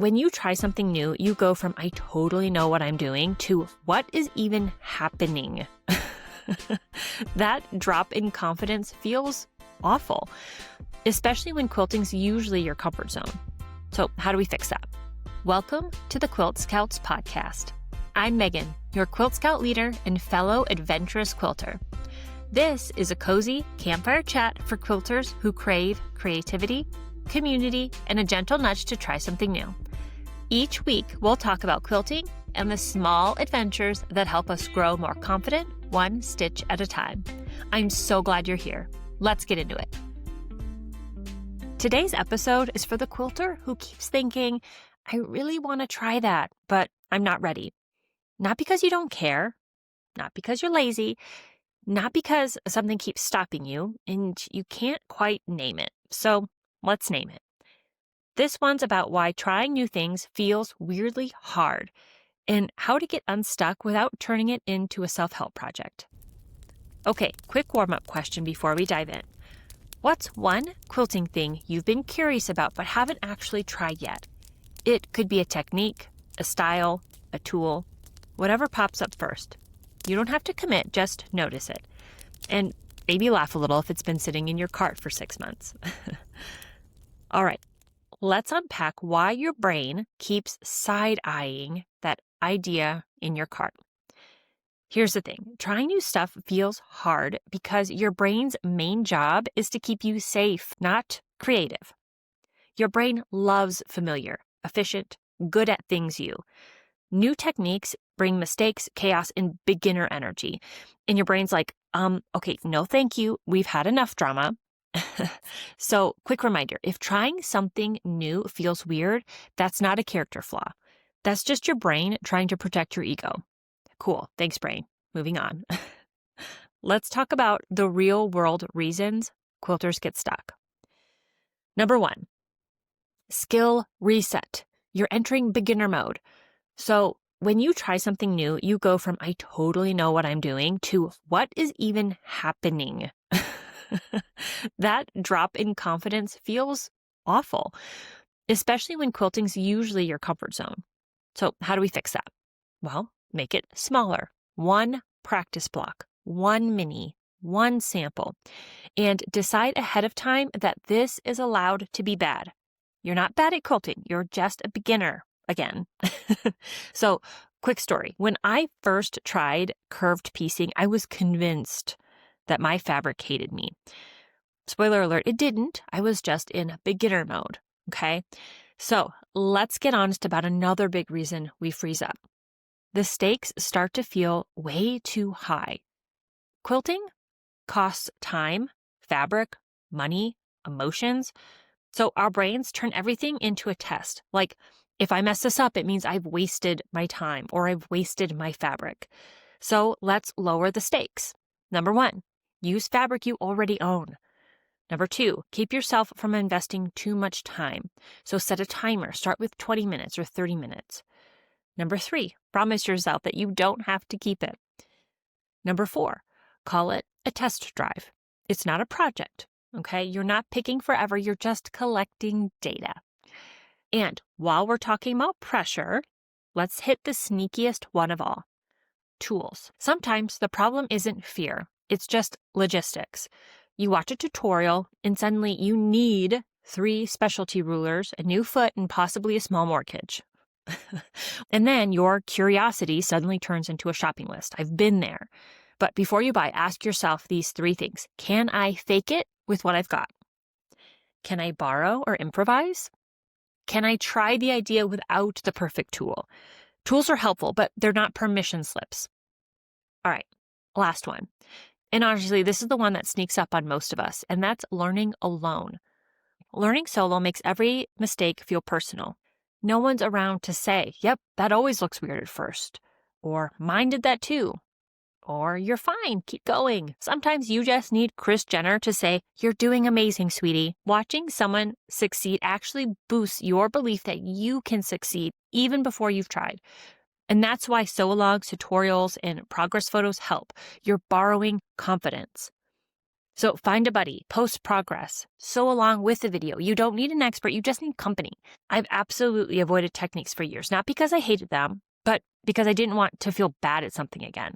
when you try something new, you go from I totally know what I'm doing to what is even happening? That drop in confidence feels awful, especially when quilting's usually your comfort zone. So how do we fix that? Welcome to the Quilt Scouts podcast. I'm Megan, your Quilt Scout leader and fellow adventurous quilter. This is a cozy campfire chat for quilters who crave creativity, community, and a gentle nudge to try something new. Each week, we'll talk about quilting and the small adventures that help us grow more confident, one stitch at a time. I'm so glad you're here. Let's get into it. Today's episode is for the quilter who keeps thinking, I really want to try that, but I'm not ready. Not because you don't care, not because you're lazy, not because something keeps stopping you and you can't quite name it. So let's name it. This one's about why trying new things feels weirdly hard and how to get unstuck without turning it into a self-help project. Okay, quick warm-up question before we dive in. What's one quilting thing you've been curious about but haven't actually tried yet? It could be a technique, a style, a tool, whatever pops up first. You don't have to commit, just notice it. And maybe laugh a little if it's been sitting in your cart for 6 months. All right, let's unpack why your brain keeps side-eyeing that idea in your cart. Here's the thing. Trying new stuff feels hard because your brain's main job is to keep you safe, not creative. Your brain loves familiar, efficient, good at things you. New techniques bring mistakes, chaos, and beginner energy. And your brain's like, okay, no thank you. We've had enough drama. So, quick reminder, if trying something new feels weird, that's not a character flaw. That's just your brain trying to protect your ego. Cool. Thanks, brain. Moving on. Let's talk about the real world reasons quilters get stuck. Number 1, skill reset. You're entering beginner mode. So when you try something new, you go from I totally know what I'm doing to what is even happening? That drop in confidence feels awful, especially when quilting's usually your comfort zone. So how do we fix that? Well, make it smaller. One practice block, one mini, one sample, and decide ahead of time that this is allowed to be bad. You're not bad at quilting. You're just a beginner again. So, quick story. When I first tried curved piecing, I was convinced that my fabric hated me. Spoiler alert, it didn't. I was just in beginner mode. Okay. So let's get honest about another big reason we freeze up. The stakes start to feel way too high. Quilting costs time, fabric, money, emotions. So our brains turn everything into a test. Like, if I mess this up, it means I've wasted my time or I've wasted my fabric. So let's lower the stakes. Number 1, use fabric you already own. Number 2, keep yourself from investing too much time. So set a timer. Start with 20 minutes or 30 minutes. Number 3, promise yourself that you don't have to keep it. Number 4, call it a test drive. It's not a project, okay? You're not picking forever. You're just collecting data. And while we're talking about pressure, let's hit the sneakiest one of all. Tools. Sometimes the problem isn't fear. It's just logistics. You watch a tutorial and suddenly you need 3 specialty rulers, a new foot, and possibly a small mortgage. And then your curiosity suddenly turns into a shopping list. I've been there. But before you buy, ask yourself these 3 things. Can I fake it with what I've got? Can I borrow or improvise? Can I try the idea without the perfect tool? Tools are helpful, but they're not permission slips. All right, last one. And honestly, this is the one that sneaks up on most of us, and that's learning alone. Learning solo makes every mistake feel personal. No one's around to say, yep, that always looks weird at first. Or mine did that too. Or you're fine, keep going. Sometimes you just need Kris Jenner to say, you're doing amazing, sweetie. Watching someone succeed actually boosts your belief that you can succeed even before you've tried. And that's why sew-alongs, tutorials, and progress photos help. You're borrowing confidence. So find a buddy, post progress, sew along with the video. You don't need an expert, you just need company. I've absolutely avoided techniques for years, not because I hated them, but because I didn't want to feel bad at something again.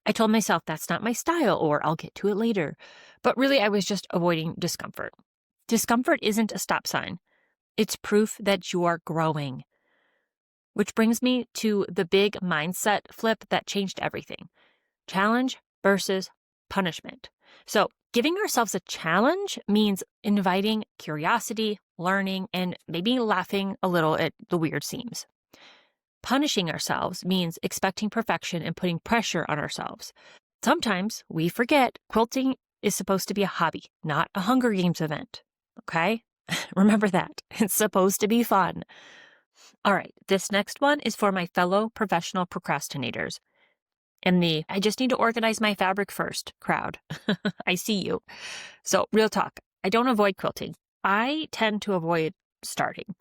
I told myself that's not my style, or I'll get to it later. But really, I was just avoiding discomfort. Discomfort isn't a stop sign. It's proof that you're growing. Which brings me to the big mindset flip that changed everything. Challenge versus punishment. So giving ourselves a challenge means inviting curiosity, learning, and maybe laughing a little at the weird seams. Punishing ourselves means expecting perfection and putting pressure on ourselves. Sometimes we forget quilting is supposed to be a hobby, not a Hunger Games event. Okay? Remember that. It's supposed to be fun. All right, this next one is for my fellow professional procrastinators. And I just need to organize my fabric first crowd. I see you. So real talk, I don't avoid quilting. I tend to avoid starting.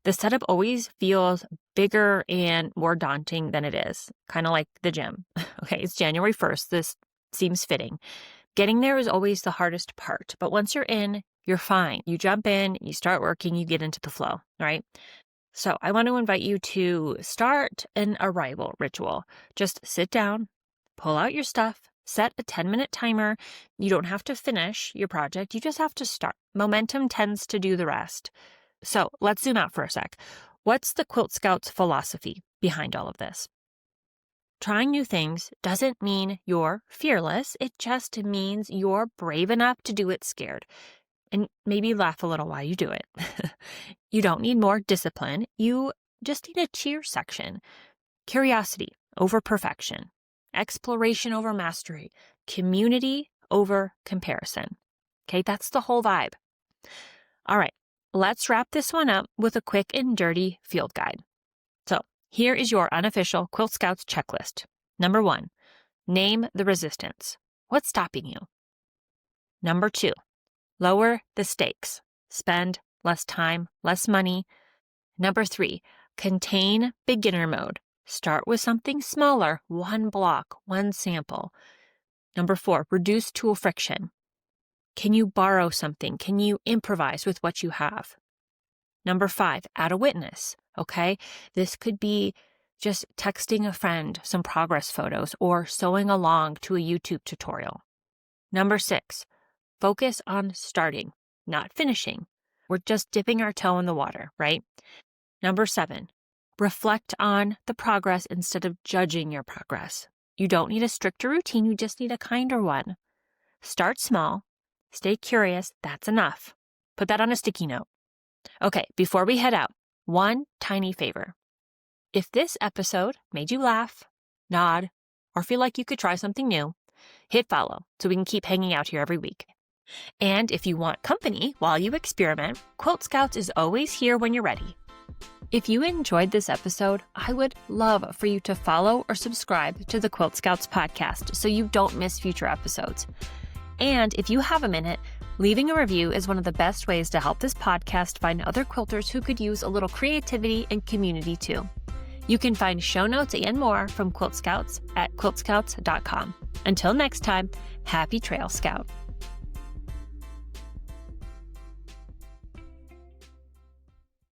The setup always feels bigger and more daunting than it is, kind of like the gym. Okay, it's January 1st. This seems fitting. Getting there is always the hardest part, but once you're in, you're fine. You jump in, you start working, you get into the flow, right? So I want to invite you to start an arrival ritual. Just sit down, pull out your stuff, set a 10-minute timer. You don't have to finish your project. You just have to start. Momentum tends to do the rest. So let's zoom out for a sec. What's the Quilt Scouts philosophy behind all of this? Trying new things doesn't mean you're fearless. It just means you're brave enough to do it scared. And maybe laugh a little while you do it. You don't need more discipline. You just need a cheer section. Curiosity over perfection. Exploration over mastery. Community over comparison. Okay, that's the whole vibe. All right, let's wrap this one up with a quick and dirty field guide. So here is your unofficial Quilt Scouts checklist. Number 1, name the resistance. What's stopping you? Number 2, lower the stakes. Spend less time, less money. Number 3, contain beginner mode. Start with something smaller, 1 block, 1 sample. Number 4, reduce tool friction. Can you borrow something? Can you improvise with what you have? Number 5, add a witness, okay? This could be just texting a friend some progress photos or sewing along to a YouTube tutorial. Number 6, focus on starting, not finishing. We're just dipping our toe in the water, right? Number 7, reflect on the progress instead of judging your progress. You don't need a stricter routine, you just need a kinder one. Start small, stay curious, that's enough. Put that on a sticky note. Okay, before we head out, one tiny favor. If this episode made you laugh, nod, or feel like you could try something new, hit follow so we can keep hanging out here every week. And if you want company while you experiment, Quilt Scouts is always here when you're ready. If you enjoyed this episode, I would love for you to follow or subscribe to the Quilt Scouts podcast so you don't miss future episodes. And if you have a minute, leaving a review is one of the best ways to help this podcast find other quilters who could use a little creativity and community too. You can find show notes and more from Quilt Scouts at quiltscouts.com. Until next time, happy Trail Scout.